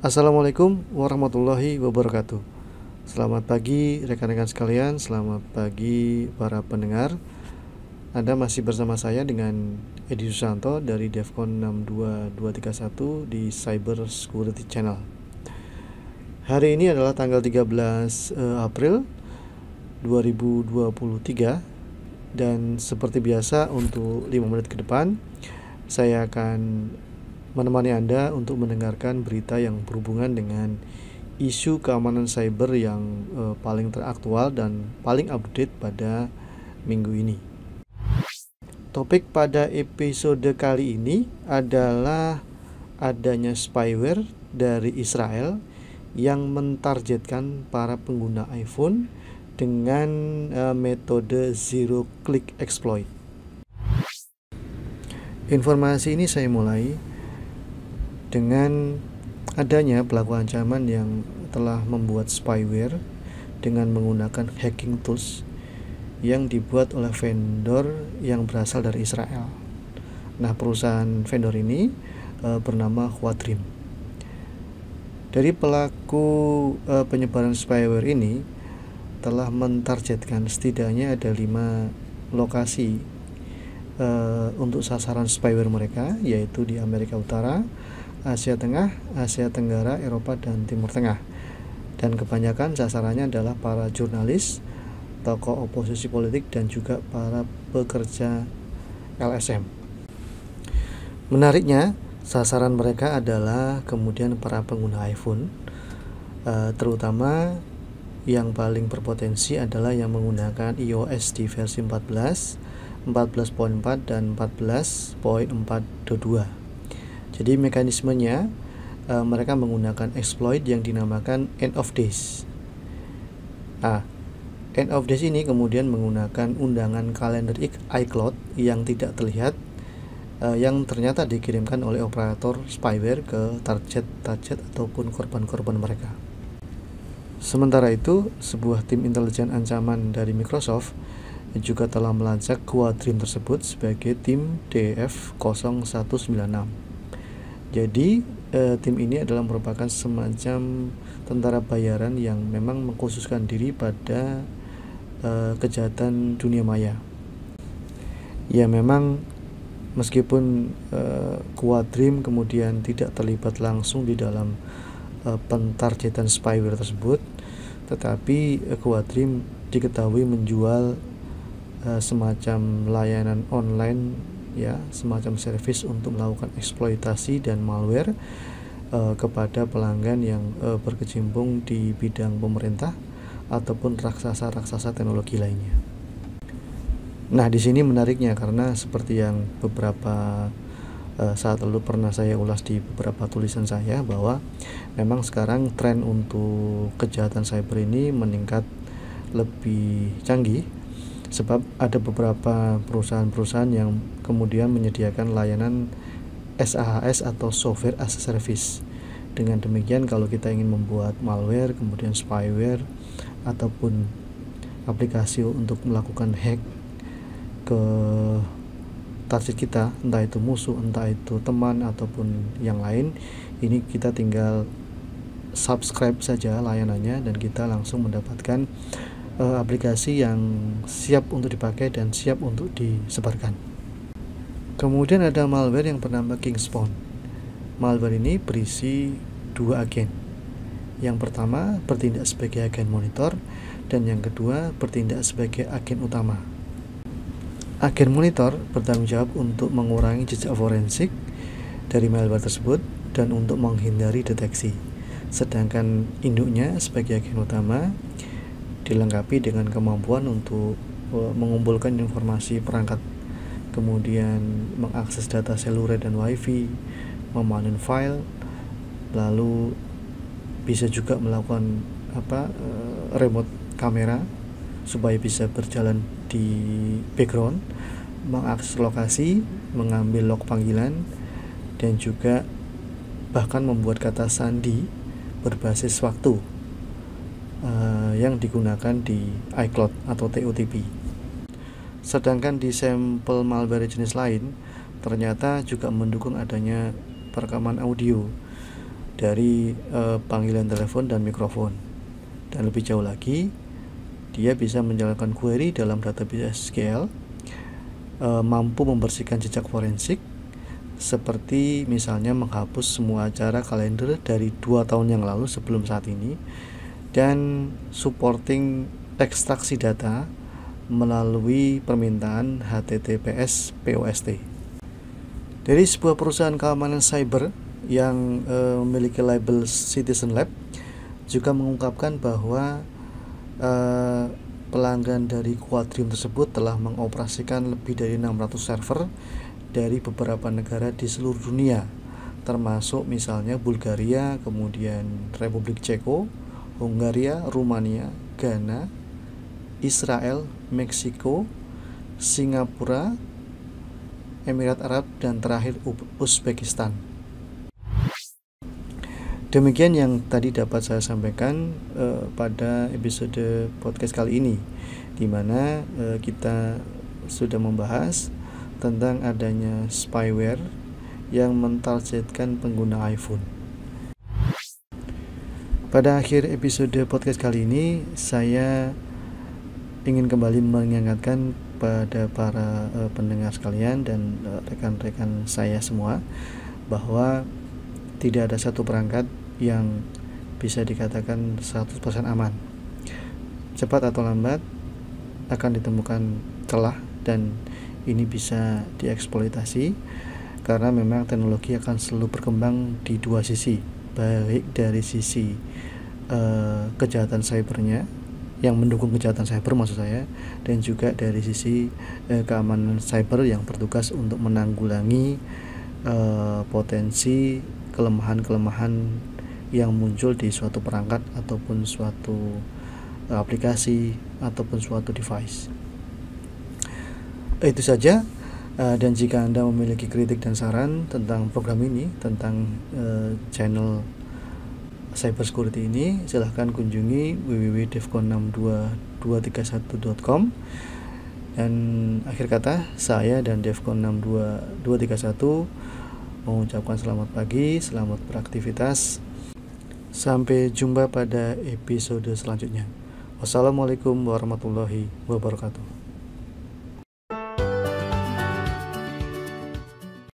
Assalamualaikum warahmatullahi wabarakatuh. Selamat pagi rekan-rekan sekalian, selamat pagi para pendengar. Anda masih bersama saya dengan Edi Susanto dari Devcon 62231 di Cyber Security Channel. Hari ini adalah tanggal 13 April 2023 dan seperti biasa untuk 5 menit ke depan saya akan menemani Anda untuk mendengarkan berita yang berhubungan dengan isu keamanan cyber yang paling teraktual dan paling update pada minggu ini. Topik pada episode kali ini adalah adanya spyware dari Israel yang mentargetkan para pengguna iPhone dengan metode zero click exploit. Informasi ini saya mulai dengan adanya pelaku ancaman yang telah membuat spyware dengan menggunakan hacking tools yang dibuat oleh vendor yang berasal dari Israel. Nah, perusahaan vendor ini bernama Quadrim. Dari pelaku penyebaran spyware ini telah mentargetkan setidaknya ada 5 lokasi untuk sasaran spyware mereka, yaitu di Amerika Utara, Asia Tengah, Asia Tenggara, Eropa, dan Timur Tengah. Dan kebanyakan sasarannya adalah para jurnalis, tokoh oposisi politik, dan juga para pekerja LSM. Menariknya, sasaran mereka adalah kemudian para pengguna iPhone, terutama yang paling berpotensi adalah yang menggunakan iOS di versi 14, 14.4, dan 14.4.2. Jadi mekanismenya mereka menggunakan exploit yang dinamakan end of days. End of days ini kemudian menggunakan undangan kalender iCloud yang tidak terlihat, yang ternyata dikirimkan oleh operator spyware ke target ataupun korban-korban mereka. Sementara itu, sebuah tim intelijen ancaman dari Microsoft juga telah melacak Quadrim tersebut sebagai tim DF0196. Jadi tim ini adalah merupakan semacam tentara bayaran yang memang mengkhususkan diri pada kejahatan dunia maya. Ya, memang meskipun Quadrim kemudian tidak terlibat langsung di dalam pentargetan spyware tersebut, tetapi Quadrim diketahui menjual semacam layanan online, ya, semacam service untuk melakukan eksploitasi dan malware kepada pelanggan yang berkecimpung di bidang pemerintah ataupun raksasa-raksasa teknologi lainnya. Nah, di sini menariknya karena seperti yang beberapa saat lalu pernah saya ulas di beberapa tulisan saya, bahwa memang sekarang tren untuk kejahatan cyber ini meningkat lebih canggih, sebab ada beberapa perusahaan-perusahaan yang kemudian menyediakan layanan SaaS atau Software as a Service. Dengan demikian, kalau kita ingin membuat malware, kemudian spyware, ataupun aplikasi untuk melakukan hack ke target kita, entah itu musuh, entah itu teman, ataupun yang lain, ini kita tinggal subscribe saja layanannya dan kita langsung mendapatkan aplikasi yang siap untuk dipakai dan siap untuk disebarkan. Kemudian ada malware yang bernama Kingspawn. Malware ini berisi 2 agen. Yang pertama bertindak sebagai agen monitor, dan yang kedua bertindak sebagai agen utama. Agen monitor bertanggung jawab untuk mengurangi jejak forensik dari malware tersebut dan untuk menghindari deteksi. Sedangkan induknya sebagai agen utama dilengkapi dengan kemampuan untuk mengumpulkan informasi perangkat, kemudian mengakses data seluler dan wifi, memanen file, lalu bisa juga melakukan remote kamera supaya bisa berjalan di background, mengakses lokasi, mengambil log panggilan, dan juga bahkan membuat kata sandi berbasis waktu yang digunakan di iCloud atau TOTP. Sedangkan di sampel malware jenis lain ternyata juga mendukung adanya perekaman audio dari panggilan telepon dan mikrofon. Dan lebih jauh lagi, dia bisa menjalankan query dalam database SQL, mampu membersihkan jejak forensik, seperti misalnya menghapus semua acara kalender dari 2 tahun yang lalu sebelum saat ini, dan supporting ekstraksi data melalui permintaan HTTPS POST. Dari sebuah perusahaan keamanan cyber yang memiliki label Citizen Lab juga mengungkapkan bahwa pelanggan dari Quadrium tersebut telah mengoperasikan lebih dari 600 server dari beberapa negara di seluruh dunia, termasuk misalnya Bulgaria, kemudian Republik Ceko, Hungaria, Rumania, Ghana, Israel, Meksiko, Singapura, Emirat Arab, dan terakhir Uzbekistan. Demikian yang tadi dapat saya sampaikan pada episode podcast kali ini, di mana kita sudah membahas tentang adanya spyware yang mentargetkan pengguna iPhone. Pada akhir episode podcast kali ini, saya ingin kembali mengingatkan pada para pendengar sekalian dan rekan-rekan saya semua bahwa tidak ada satu perangkat yang bisa dikatakan 100% aman. Cepat atau lambat akan ditemukan celah, dan ini bisa dieksploitasi karena memang teknologi akan selalu berkembang di dua sisi, baik dari sisi kejahatan cybernya yang mendukung kejahatan cyber maksud saya, dan juga dari sisi keamanan cyber yang bertugas untuk menanggulangi potensi kelemahan-kelemahan yang muncul di suatu perangkat ataupun suatu aplikasi ataupun suatu device. Itu saja, dan jika Anda memiliki kritik dan saran tentang program ini, tentang channel cybersecurity ini, silahkan kunjungi www.devcon62231.com. Dan akhir kata, saya dan Devcon62231 mengucapkan selamat pagi, selamat beraktivitas. Sampai jumpa pada episode selanjutnya. Wassalamualaikum warahmatullahi wabarakatuh.